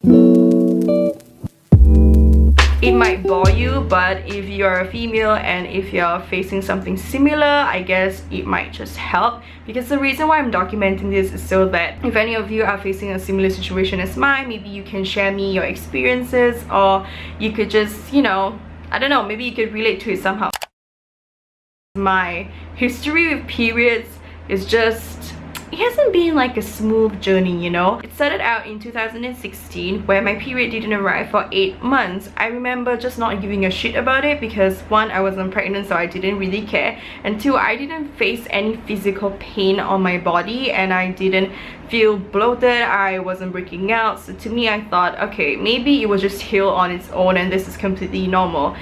It might bore you, but if you're a female and if you're facing something similar, I guess it might just help. Because the reason why I'm documenting this is so that if any of you are facing a similar situation as mine, maybe you can share me your experiences, or you could just, you know, I don't know, maybe you could relate to it somehow. My history with periods is just, it hasn't been like a smooth journey, you know. It started out in 2016 where my period didn't arrive for 8 months. I remember just not giving a shit about it because one, I wasn't pregnant, so I didn't really care, and two, I didn't face any physical pain on my body and I didn't feel bloated, I wasn't breaking out. So to me, I thought, okay, maybe it will just heal on its own and this is completely normal.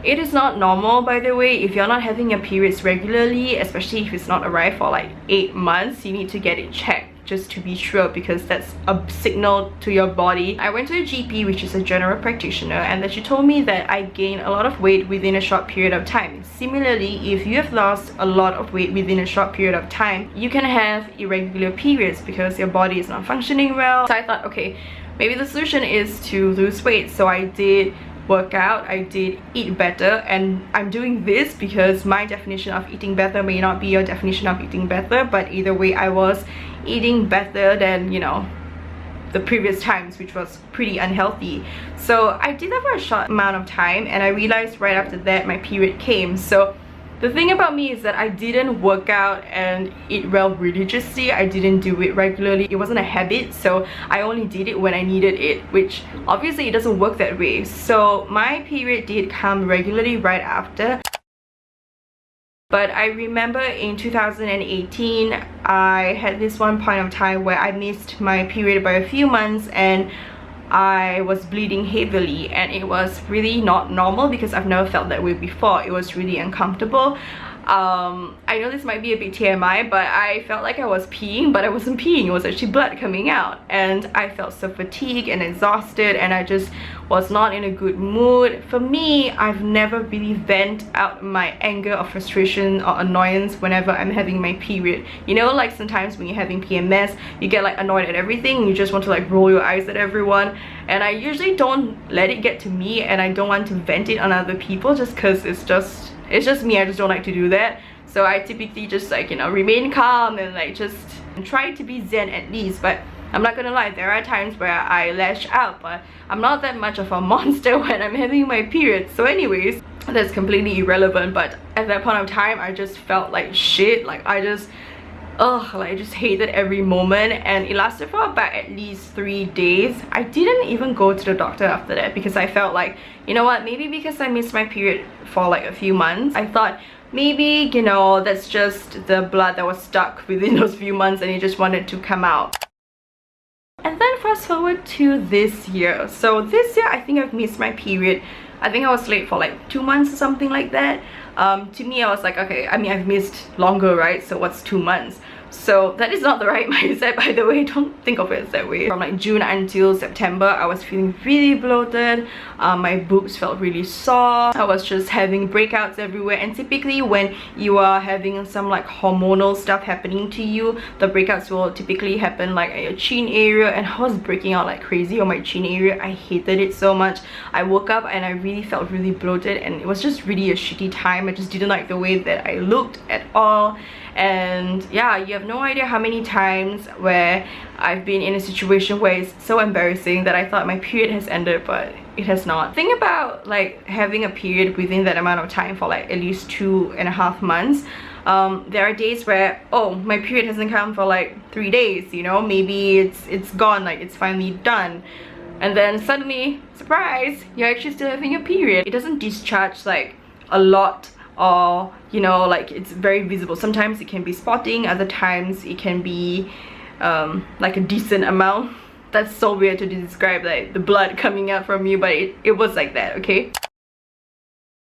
It is not normal, by the way. If you're not having your periods regularly, especially if it's not arrived for like 8 months, you need to get it checked just to be sure, because that's a signal to your body. I went to a GP, which is a general practitioner, and then she told me that I gained a lot of weight within a short period of time. Similarly, if you have lost a lot of weight within a short period of time, you can have irregular periods because your body is not functioning well. So I thought, okay, maybe the solution is to lose weight. So I did work out, I did eat better, and I'm doing this because my definition of eating better may not be your definition of eating better, but either way I was eating better than, you know, the previous times, which was pretty unhealthy. So I did that for a short amount of time and I realized right after that my period came. So the thing about me is that I didn't work out and eat well religiously. I didn't do it regularly. It wasn't a habit, so I only did it when I needed it, which obviously it doesn't work that way. So my period did come regularly right after. But I remember in 2018, I had this one point of time where I missed my period by a few months and I was bleeding heavily, and it was really not normal because I've never felt that way before. It was really uncomfortable. I know this might be a bit TMI, but I felt like I was peeing, but I wasn't peeing. It was actually blood coming out, and I felt so fatigued and exhausted, and I just was not in a good mood. For me, I've never really vent out my anger or frustration or annoyance whenever I'm having my period. You know, like sometimes when you're having PMS, you get like annoyed at everything, you just want to like roll your eyes at everyone, and I usually don't let it get to me, and I don't want to vent it on other people just because it's just me. I just don't like to do that. So I typically just like, you know, remain calm and like just try to be zen at least. But I'm not gonna lie, there are times where I lash out, but I'm not that much of a monster when I'm having my period. So anyways, that's completely irrelevant, but at that point of time I just felt like shit. Like I just hated every moment, and it lasted for about at least 3 days. I didn't even go to the doctor after that because I felt like, you know what, maybe because I missed my period for like a few months, I thought maybe, you know, that's just the blood that was stuck within those few months and it just wanted to come out. And then fast forward to this year. So this year I think I've missed my period. I think I was late for like 2 months or something like that. To me, I was like, okay, I mean, I've missed longer, right? So what's 2 months? So that is not the right mindset, by the way. Don't think of it that way. From like June until September, I was feeling really bloated. My boobs felt really sore. I was just having breakouts everywhere, and typically when you are having some like hormonal stuff happening to you, the breakouts will typically happen like at your chin area, and I was breaking out like crazy on my chin area. I hated it so much. I woke up and I really felt really bloated, and it was just really a shitty time. I just didn't like the way that I looked at all. And yeah, you have no idea how many times where I've been in a situation where it's so embarrassing that I thought my period has ended, but it has not. Think about like having a period within that amount of time for like at least 2.5 months. There are days where, oh, my period hasn't come for like 3 days, you know, maybe it's gone, like it's finally done, and then suddenly, surprise, you're actually still having a period. It doesn't discharge like a lot, or you know, like it's very visible. Sometimes it can be spotting, other times it can be like a decent amount. That's so weird to describe, like the blood coming out from you, but it was like that, okay?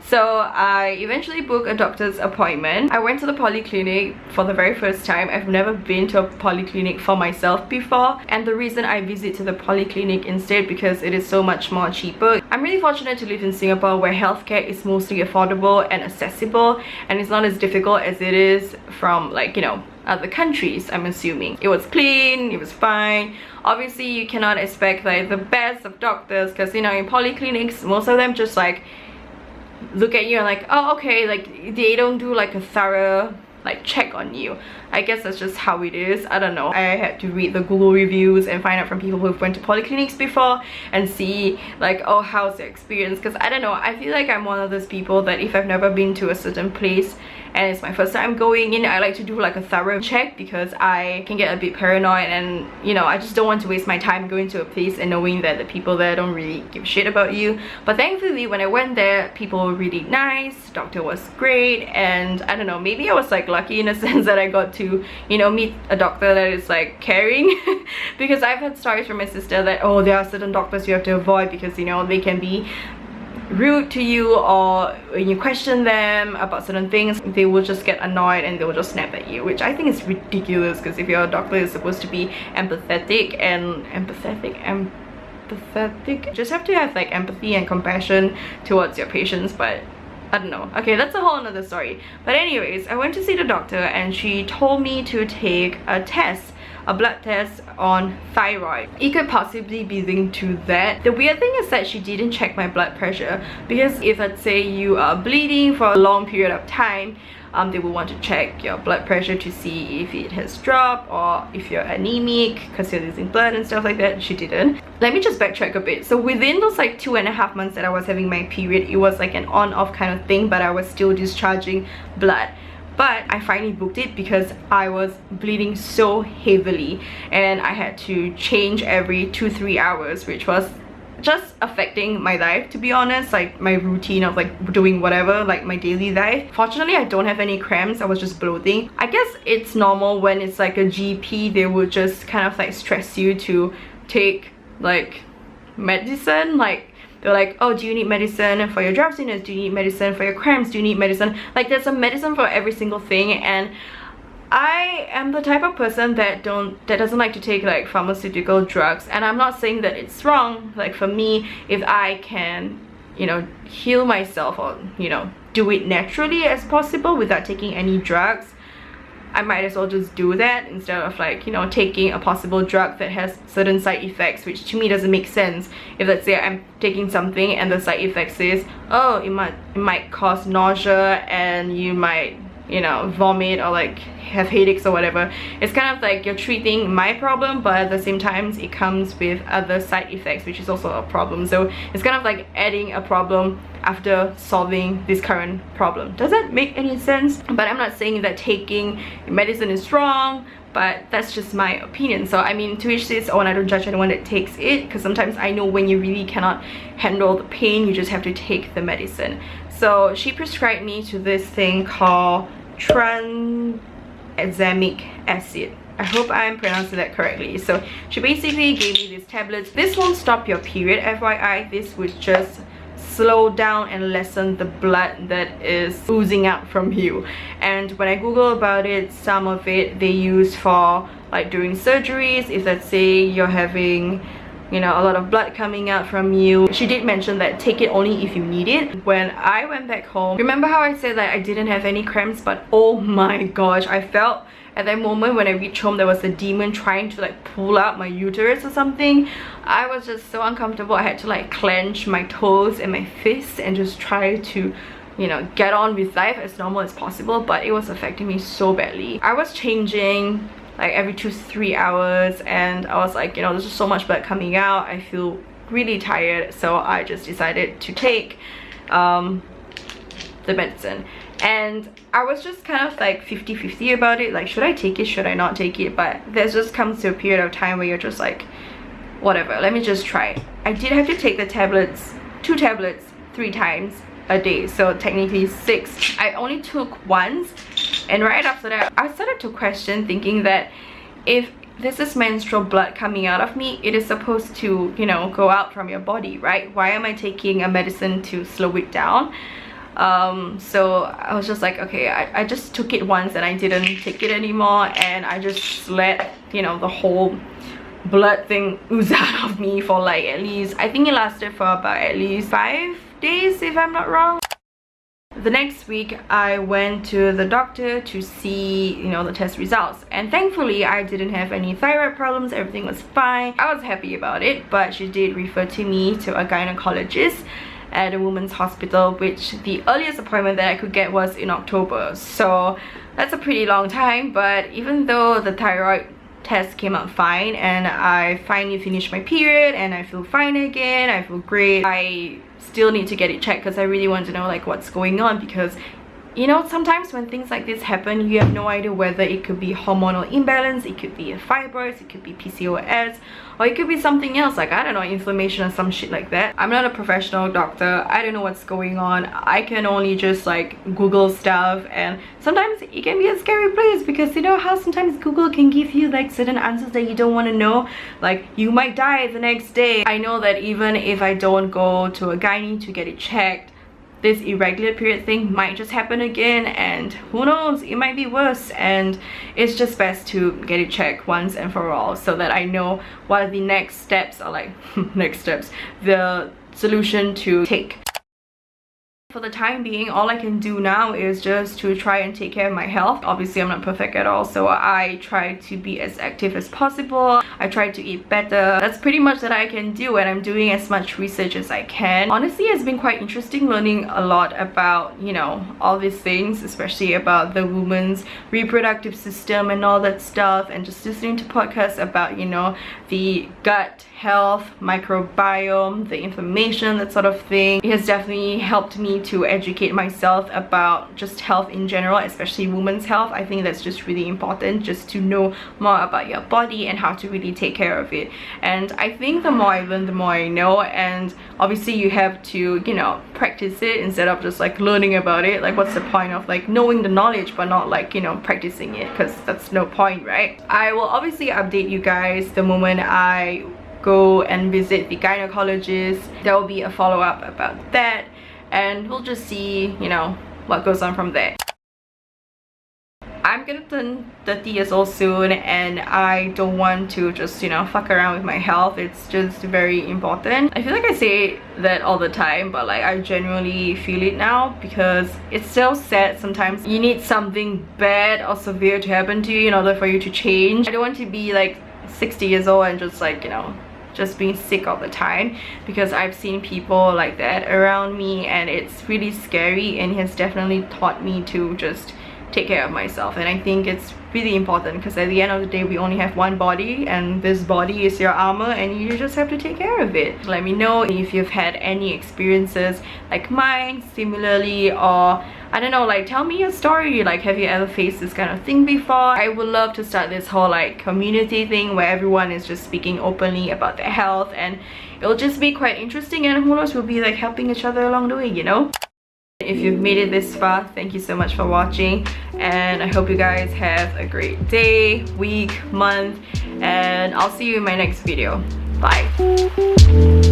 So I eventually booked a doctor's appointment. I went to the polyclinic for the very first time. I've never been to a polyclinic for myself before, and the reason I visit to the polyclinic instead because it is so much more cheaper. I'm really fortunate to live in Singapore where healthcare is mostly affordable and accessible, and it's not as difficult as it is from, like, you know, other countries. I'm assuming it was clean, it was fine. Obviously you cannot expect like the best of doctors, because you know, in polyclinics most of them just like look at you and like, oh okay, like they don't do like a thorough like check on you. I guess that's just how it is. I don't know. I had to read the Google reviews and find out from people who've went to polyclinics before and see like, oh, how's their experience, because I don't know, I feel like I'm one of those people that if I've never been to a certain place and it's my first time going in, I like to do like a thorough check because I can get a bit paranoid, and you know, I just don't want to waste my time going to a place and knowing that the people there don't really give a shit about you. But thankfully when I went there, people were really nice, the doctor was great, and I don't know, maybe I was like lucky in a sense that I got to, you know, meet a doctor that is like caring because I've had stories from my sister that, oh, there are certain doctors you have to avoid because, you know, they can be rude to you, or when you question them about certain things, they will just get annoyed and they will just snap at you, which I think is ridiculous, because if you're a doctor, you're supposed to be empathetic, you just have to have like empathy and compassion towards your patients. But I don't know. Okay, that's a whole another story. But anyways, I went to see the doctor and she told me to take a test, a blood test on thyroid. It could possibly be linked to that. The weird thing is that she didn't check my blood pressure, because if let's say you are bleeding for a long period of time, they will want to check your blood pressure to see if it has dropped or if you're anemic because you're losing blood and stuff like that. She didn't. Let me just backtrack a bit. So within those like 2.5 months that I was having my period, it was like an on-off kind of thing, but I was still discharging blood. But I finally booked it because I was bleeding so heavily and I had to change every 2-3 hours, which was just affecting my life, to be honest, like my routine of like doing whatever, like my daily life. Fortunately, I don't have any cramps. I was just bloating. I guess it's normal when it's like a GP, they would just kind of like stress you to take like medicine. Like they're like, oh, do you need medicine for your drowsiness? Do you need medicine for your cramps? Do you need medicine? Like there's a medicine for every single thing, and I am the type of person that doesn't like to take like pharmaceutical drugs. And I'm not saying that it's wrong. Like for me, if I can, you know, heal myself or, you know, do it naturally as possible without taking any drugs, I might as well just do that instead of like, you know, taking a possible drug that has certain side effects, which to me doesn't make sense. If let's say I'm taking something and the side effect is, oh, it might cause nausea and you might, you know, vomit or like have headaches or whatever. It's kind of like you're treating my problem, but at the same time it comes with other side effects, which is also a problem. So it's kind of like adding a problem after solving this current problem. Does that make any sense? But I'm not saying that taking medicine is wrong, but that's just my opinion. So I mean, to each his own. I don't judge anyone that takes it, because sometimes I know when you really cannot handle the pain, you just have to take the medicine. So she prescribed me to this thing called tranexamic acid. I hope I'm pronouncing that correctly. So she basically gave me these tablets. This won't stop your period, FYI. This would just slow down and lessen the blood that is oozing out from you. And when I Google about it, some of it they use for like during surgeries, if let's say you're having, you know, a lot of blood coming out from you. She did mention that take it only if you need it. When I went back home, remember how I said that I didn't have any cramps, but oh my gosh, I felt at that moment when I reached home there was a demon trying to like pull out my uterus or something. I was just so uncomfortable. I had to like clench my toes and my fists and just try to, you know, get on with life as normal as possible, but it was affecting me so badly. I was changing like every 2-3 hours and I was like, you know, there's just so much blood coming out. I feel really tired, so I just decided to take the medicine. And I was just kind of like 50-50 about it, like should I take it, should I not take it? But there just comes to a period of time where you're just like, whatever, let me just try it. I did have to take the tablets, 2 tablets 3 times a day, so technically 6. I only took once, and right after that I started to question, thinking that if this is menstrual blood coming out of me, it is supposed to, you know, go out from your body, right? Why am I taking a medicine to slow it down? So I was just like, okay, I just took it once and I didn't take it anymore, and I just let, you know, the whole blood thing ooze out of me for like at least, I think it lasted for about at least 5 days if I'm not wrong. The next week I went to the doctor to see, you know, the test results, and thankfully I didn't have any thyroid problems. Everything was fine. I was happy about it, but she did refer to me to a gynecologist at a women's hospital, which the earliest appointment that I could get was in October. So that's a pretty long time, but even though the thyroid test came out fine and I finally finished my period and I feel fine again, I feel great, I still need to get it checked because I really want to know like what's going on, because you know, sometimes when things like this happen, you have no idea whether it could be hormonal imbalance, it could be a fibroids, it could be PCOS, or it could be something else, like I don't know, inflammation or some shit like that. I'm not a professional doctor, I don't know what's going on. I can only just like Google stuff, and sometimes it can be a scary place because you know how sometimes Google can give you like certain answers that you don't want to know, like you might die the next day. I know that even if I don't go to a gynae to get it checked, this irregular period thing might just happen again, and who knows, it might be worse, and it's just best to get it checked once and for all so that I know what are the next steps, or like next steps, the solution to take. For the time being, all I can do now is just to try and take care of my health. Obviously, I'm not perfect at all, so I try to be as active as possible. I try to eat better. That's pretty much that I can do, and I'm doing as much research as I can. Honestly, it's been quite interesting learning a lot about, you know, all these things, especially about the woman's reproductive system and all that stuff, and just listening to podcasts about, you know, the gut health, microbiome, the inflammation, that sort of thing. It has definitely helped me to educate myself about just health in general, especially women's health. I think that's just really important, just to know more about your body and how to really take care of it. And I think the more I learn, the more I know, and obviously you have to, you know, practice it instead of just like learning about it. Like what's the point of like knowing the knowledge but not like, you know, practicing it, because that's no point, right? I will obviously update you guys the moment I go and visit the gynecologist. There will be a follow-up about that, and we'll just see, you know, what goes on from there. I'm gonna turn 30 years old soon, and I don't want to just, you know, fuck around with my health. It's just very important. I feel like I say that all the time, but like I genuinely feel it now, because it's so sad. Sometimes you need something bad or severe to happen to you in order for you to change. I don't want to be like 60 years old and just like, you know, just being sick all the time, because I've seen people like that around me, and it's really scary, and it has definitely taught me to just take care of myself. And I think it's really important, because at the end of the day we only have one body, and this body is your armor, and you just have to take care of it. Let me know if you've had any experiences like mine similarly, or I don't know, like tell me your story. Like, have you ever faced this kind of thing before? I would love to start this whole like community thing where everyone is just speaking openly about their health, and it'll just be quite interesting, and who knows, we'll be like helping each other along the way, you know? If you've made it this far, thank you so much for watching, and I hope you guys have a great day, week, month, and I'll see you in my next video. Bye.